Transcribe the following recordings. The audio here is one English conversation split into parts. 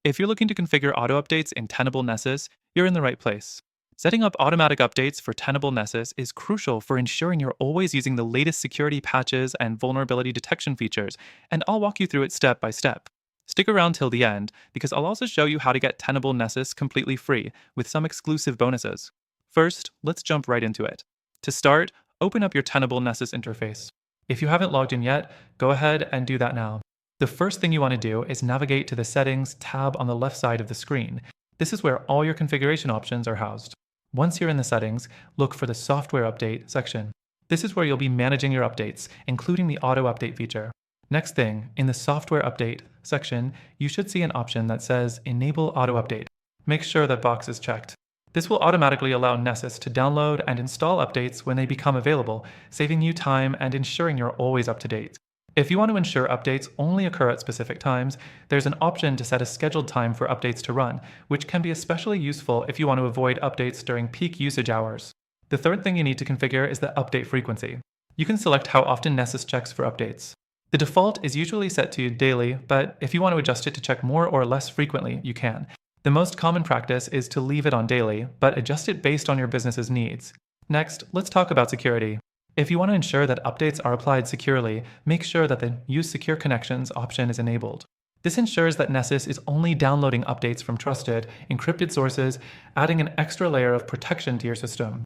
If you're looking to configure auto updates in Tenable Nessus, you're in the right place. Setting up automatic updates for Tenable Nessus is crucial for ensuring you're always using the latest security patches and vulnerability detection features, and I'll walk you through it step by step. Stick around till the end, because I'll also show you how to get Tenable Nessus completely free, with some exclusive bonuses. First, let's jump right into it. To start, open up your Tenable Nessus interface. If you haven't logged in yet, go ahead and do that now. The first thing you want to do is navigate to the Settings tab on the left side of the screen. This is where all your configuration options are housed. Once you're in the settings, look for the Software Update section. This is where you'll be managing your updates, including the Auto Update feature. Next thing, in the Software Update section, you should see an option that says Enable Auto Update. Make sure that box is checked. This will automatically allow Nessus to download and install updates when they become available, saving you time and ensuring you're always up to date. If you want to ensure updates only occur at specific times, there's an option to set a scheduled time for updates to run, which can be especially useful if you want to avoid updates during peak usage hours. The third thing you need to configure is the update frequency. You can select how often Nessus checks for updates. The default is usually set to daily, but if you want to adjust it to check more or less frequently, you can. The most common practice is to leave it on daily, but adjust it based on your business's needs. Next, let's talk about security. If you want to ensure that updates are applied securely, make sure that the Use Secure Connections option is enabled. This ensures that Nessus is only downloading updates from trusted, encrypted sources, adding an extra layer of protection to your system.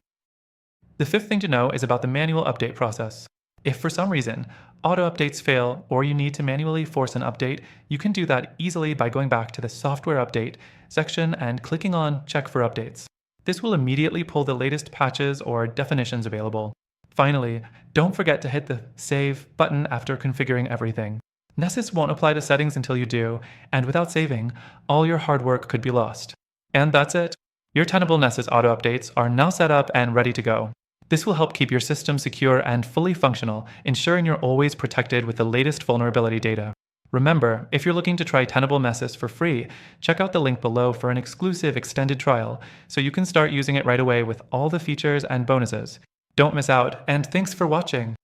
The fifth thing to know is about the manual update process. If for some reason auto updates fail or you need to manually force an update, you can do that easily by going back to the Software Update section and clicking on Check for Updates. This will immediately pull the latest patches or definitions available. Finally, don't forget to hit the Save button after configuring everything. Nessus won't apply to settings until you do, and without saving, all your hard work could be lost. And that's it. Your Tenable Nessus auto updates are now set up and ready to go. This will help keep your system secure and fully functional, ensuring you're always protected with the latest vulnerability data. Remember, if you're looking to try Tenable Nessus for free, check out the link below for an exclusive extended trial, so you can start using it right away with all the features and bonuses. Don't miss out, and thanks for watching!